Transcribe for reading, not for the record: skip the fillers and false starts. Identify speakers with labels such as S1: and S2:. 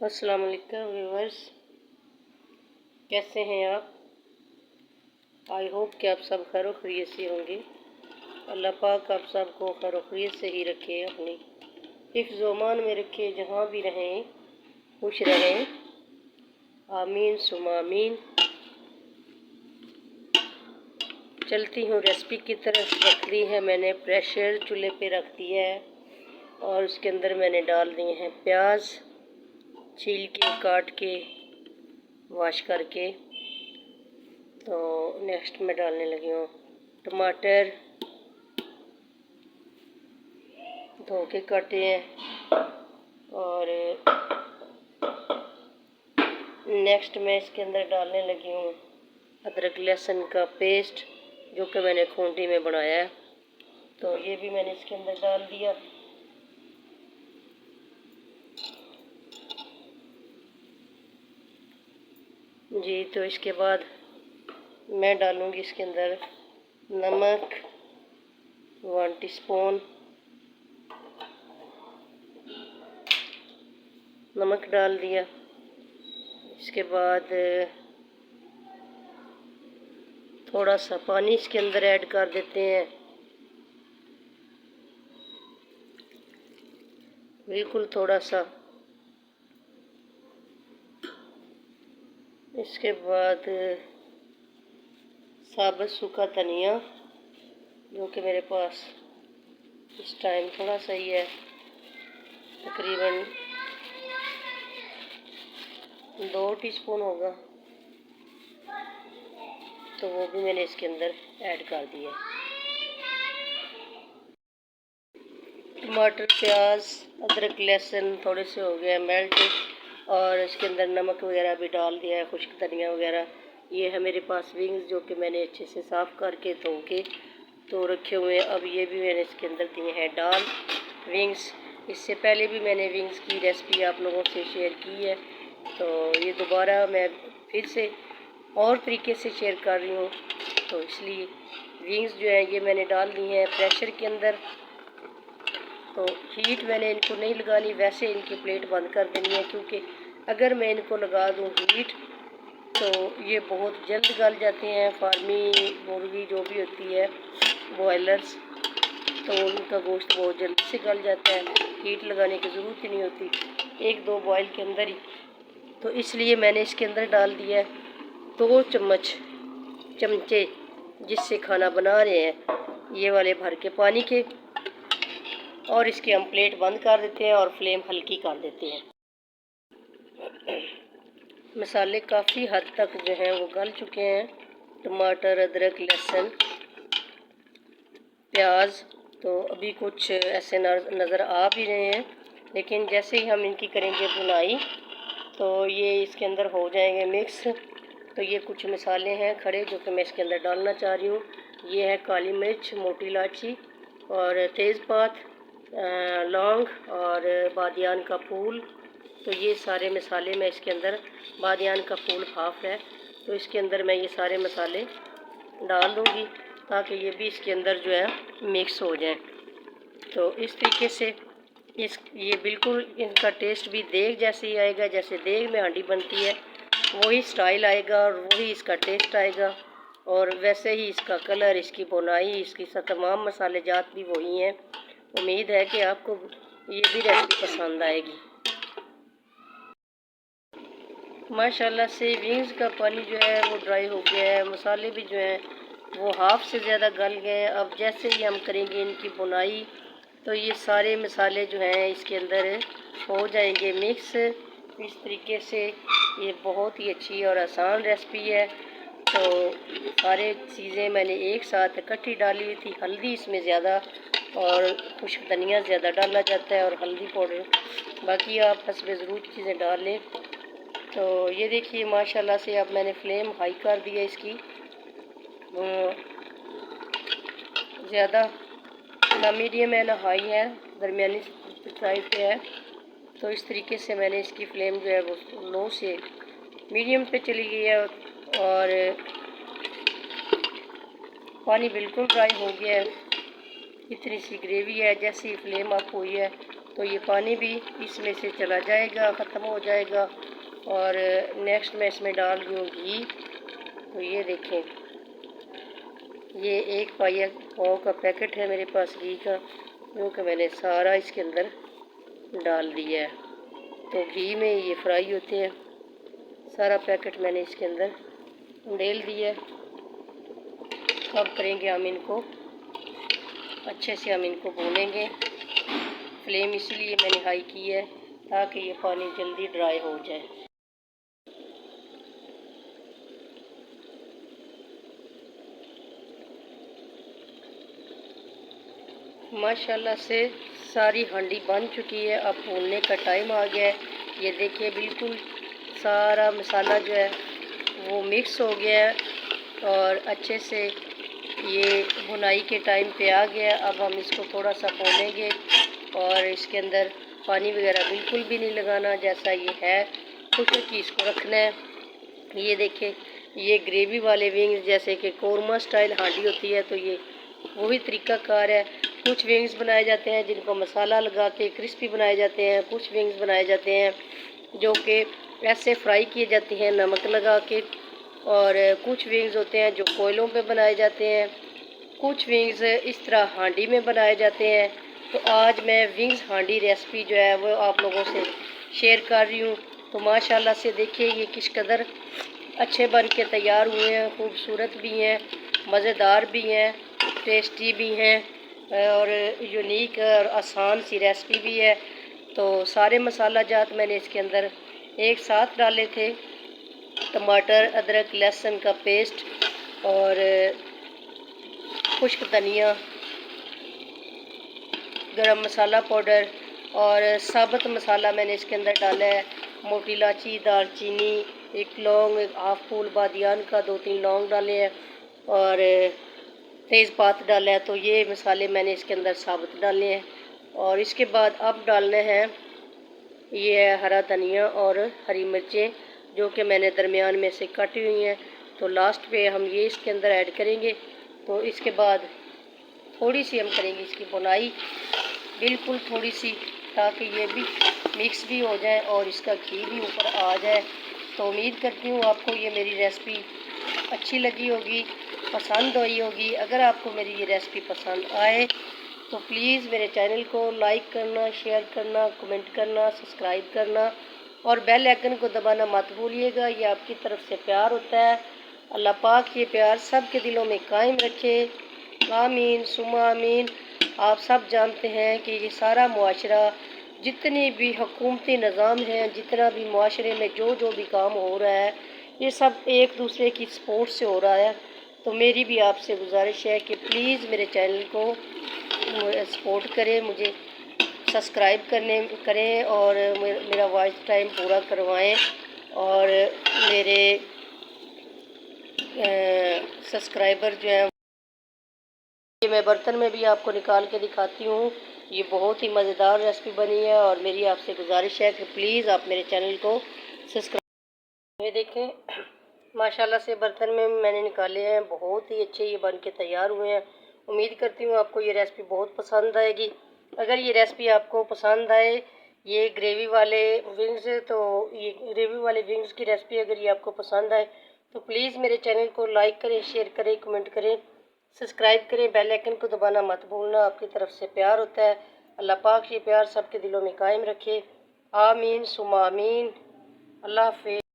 S1: अस्सलाम वालेकुम व्यूवर्स, कैसे हैं आप। आई होप कि आप सब खैर खैरियत से होंगे। अल्लाह पाक आप सबको खैर खैरियत से ही रखे, अपनी हिफ्ज़ व अमान में रखे, जहाँ भी रहें खुश रहें, आमीन सुमा आमीन। चलती हूँ रेसिपी की तरफ। रख दी है मैंने, प्रेशर चूल्हे पे रख दिया है और उसके अंदर मैंने डाल दिए हैं प्याज, छील के काट के वॉश करके। तो नेक्स्ट मैं डालने लगी हूँ टमाटर, धो के काटे हैं। और नेक्स्ट मैं इसके अंदर डालने लगी हूँ अदरक लहसुन का पेस्ट, जो कि मैंने खूंटी में बनाया है। तो ये भी मैंने इसके अंदर डाल दिया। जी, तो इसके बाद मैं डालूँगी इसके अंदर नमक 1 टीस्पून। नमक डाल दिया। इसके बाद थोड़ा सा पानी इसके अंदर ऐड कर देते हैं, बिल्कुल थोड़ा सा। इसके बाद साबुत सूखा धनिया, जो कि मेरे पास इस टाइम थोड़ा सा ही है, तकरीबन 2 टीस्पून होगा। तो वो भी मैंने इसके अंदर ऐड कर दिया। टमाटर, प्याज, अदरक लहसुन थोड़े से हो गए मेल्ट, और इसके अंदर नमक वगैरह भी डाल दिया है, खुश्क धनिया वगैरह। ये है मेरे पास विंग्स, जो कि मैंने अच्छे से साफ़ करके धो के तो रखे हुए हैं। अब ये भी मैंने इसके अंदर दिए हैं डाल विंग्स। इससे पहले भी मैंने विंग्स की रेसिपी आप लोगों से शेयर की है, तो ये दोबारा मैं फिर से और तरीके से शेयर कर रही हूँ। तो इसलिए विंग्स जो है ये मैंने डाल दी हैं प्रेशर के अंदर। तो हीट मैंने इनको नहीं लगानी, वैसे इनकी प्लेट बंद कर देनी है, क्योंकि अगर मैं इनको लगा दूँ हीट तो ये बहुत जल्द गल जाते हैं। फार्मी मुर्गी जो भी होती है, बॉयलर्स, तो उनका गोश्त बहुत जल्दी से गल जाता है, हीट लगाने की ज़रूरत ही नहीं होती, 1-2 बॉयल के अंदर ही। तो इसलिए मैंने इसके अंदर डाल दिया है 2 चमचे जिससे खाना बना रहे हैं, ये वाले भर के पानी के। और इसके हम प्लेट बंद कर देते हैं और फ्लेम हल्की कर देते हैं। मसाले काफ़ी हद तक जो हैं वो गल चुके हैं। टमाटर, अदरक, लहसुन, प्याज तो अभी कुछ ऐसे नज़र आ भी रहे हैं, लेकिन जैसे ही हम इनकी करेंगे बुनाई तो ये इसके अंदर हो जाएंगे मिक्स। तो ये कुछ मसाले हैं खड़े, जो कि मैं इसके अंदर डालना चाह रही हूँ। ये है काली मिर्च, मोटी इलायची और तेज़पात, लौंग और बादियान का फूल। तो ये सारे मसाले मैं इसके अंदर, बादियान का फूल हाफ है, तो इसके अंदर मैं ये सारे मसाले डाल दूँगी, ताकि ये भी इसके अंदर जो है मिक्स हो जाए। तो इस तरीके से ये बिल्कुल इनका टेस्ट भी देग जैसे ही आएगा, जैसे देग में हांडी बनती है वही स्टाइल आएगा और वही इसका टेस्ट आएगा। और वैसे ही इसका कलर, इसकी बुनाई, इसकी तमाम मसाले जात भी वही हैं। उम्मीद है कि आपको ये भी रेसिपी पसंद आएगी। माशाल्लाह से विंग्स का पानी जो है वो ड्राई हो गया है, मसाले भी जो हैं वो हाफ से ज़्यादा गल गए हैं। अब जैसे ही हम करेंगे इनकी बुनाई तो ये सारे मसाले जो हैं इसके अंदर हो जाएंगे मिक्स। इस तरीके से ये बहुत ही अच्छी और आसान रेसिपी है। तो सारे चीज़ें मैंने एक साथ इकट्ठी डाली हुई थी। हल्दी इसमें ज़्यादा और खुश्क धनिया ज़्यादा डाला जाता है, और हल्दी पाउडर, बाकी आप हस्ब ज़रूरत चीज़ें डाल लें। तो ये देखिए माशाल्लाह से अब मैंने फ्लेम हाई कर दिया इसकी, ज़्यादा ना मीडियम है ना हाई है, दरमियानी साइड पे है। तो इस तरीके से मैंने इसकी फ्लेम जो है वो लो से मीडियम पे चली गई है, और पानी बिल्कुल ड्राई हो गया है। इतनी सी ग्रेवी है, जैसी फ्लेम अप हुई है तो ये पानी भी इसमें से चला जाएगा, ख़त्म हो जाएगा। और नेक्स्ट मैं इसमें डाल रही हूँ घी। तो ये देखें, ये 1 पाव का पैकेट है मेरे पास घी का, जो कि मैंने सारा इसके अंदर डाल दिया है। तो घी में ये फ्राई होते हैं। सारा पैकेट मैंने इसके अंदर डाल दिया है। अब करेंगे हम इनको अच्छे से, हम इनको भूनेंगे। फ्लेम इसलिए मैंने हाई की है ताकि ये पानी जल्दी ड्राई हो जाए। माशाल्लाह से सारी हांडी बन चुकी है। अब भूनने का टाइम आ गया है। ये देखिए बिल्कुल सारा मसाला जो है वो मिक्स हो गया है और अच्छे से ये भुनाई के टाइम पे आ गया। अब हम इसको थोड़ा सा भूनेंगे और इसके अंदर पानी वगैरह बिल्कुल भी नहीं लगाना, जैसा ये है खुशक की इसको रखना है। ये देखें, ये ग्रेवी वाले विंग्स जैसे कि कोरमा स्टाइल हांडी होती है, तो ये वही तरीक़ाकार है। कुछ विंग्स बनाए जाते हैं जिनको मसाला लगा के क्रिस्पी बनाए जाते हैं, कुछ विंग्स बनाए जाते हैं जो कि ऐसे फ्राई किए जाते हैं नमक लगा के, और कुछ विंग्स होते हैं जो कोयलों पे बनाए जाते हैं, कुछ विंग्स इस तरह हांडी में बनाए जाते हैं। तो आज मैं विंग्स हांडी रेसिपी जो है वो आप लोगों से शेयर कर रही हूँ। तो माशाल्लाह से देखिए ये किस कदर अच्छे बन के तैयार हुए हैं, खूबसूरत भी हैं, मज़ेदार भी हैं, टेस्टी भी हैं और यूनिक और आसान सी रेसिपी भी है। तो सारे मसाला जात मैंने इसके अंदर एक साथ डाले थे। टमाटर, अदरक, लहसुन का पेस्ट और खुश्क धनिया, गरम मसाला पाउडर और साबुत मसाला मैंने इसके अंदर डाला है। मोटी इलायची, दालचीनी, 1 लौंग, 1 हाफ फूल बादियान का, 2-3 लौंग डाले हैं और तेज़पात डाला है। तो ये मसाले मैंने इसके अंदर साबुत डाले हैं। और इसके बाद अब डालने हैं ये हरा धनिया और हरी मिर्चें, जो कि मैंने दरमियान में से काटी हुई हैं। तो लास्ट पे हम ये इसके अंदर ऐड करेंगे। तो इसके बाद थोड़ी सी हम करेंगे इसकी भुनाई, बिल्कुल थोड़ी सी, ताकि ये भी मिक्स भी हो जाए और इसका घी भी ऊपर आ जाए। तो उम्मीद करती हूँ आपको ये मेरी रेसिपी अच्छी लगी होगी, पसंद आई होगी। अगर आपको मेरी ये रेसिपी पसंद आए तो प्लीज़ मेरे चैनल को लाइक करना, शेयर करना, कमेंट करना, सब्सक्राइब करना और बेल आइकन को दबाना मत भूलिएगा। ये आपकी तरफ से प्यार होता है। अल्लाह पाक ये प्यार सब के दिलों में कायम रखे। आमीन सुम्मा आमीन। आप सब जानते हैं कि ये सारा मुआशरा, जितने भी हुकूमती निज़ाम हैं, जितना भी मुआशरे में जो जो भी काम हो रहा है, ये सब एक दूसरे की सपोर्ट से हो रहा है। तो मेरी भी आपसे गुजारिश है कि प्लीज़ मेरे चैनल को सपोर्ट करें, मुझे सब्सक्राइब करें और मेरा वॉच टाइम पूरा करवाएं। और मेरे सब्सक्राइबर जो हैं, ये मैं बर्तन में भी आपको निकाल के दिखाती हूँ। ये बहुत ही मज़ेदार रेसिपी बनी है और मेरी आपसे गुजारिश है कि प्लीज़ आप मेरे चैनल को सब्सक्राइब। ये देखें माशाल्लाह से बर्तन में मैंने निकाले हैं, बहुत ही अच्छे ये बन के तैयार हुए हैं। उम्मीद करती हूँ आपको ये रेसिपी बहुत पसंद आएगी। अगर ये रेसिपी आपको पसंद आए, ये ग्रेवी वाले विंग्स, तो ये ग्रेवी वाले विंग्स की रेसिपी अगर ये आपको पसंद आए तो प्लीज़ मेरे चैनल को लाइक करें, शेयर करें, कमेंट करें, सब्सक्राइब करें, बेल आइकन को दबाना मत भूलना। आपकी तरफ से प्यार होता है। अल्लाह पाक ये प्यार सबके दिलों में कायम रखे। आमीन सुम्मा आमीन। अल्लाह हाफ़िज़।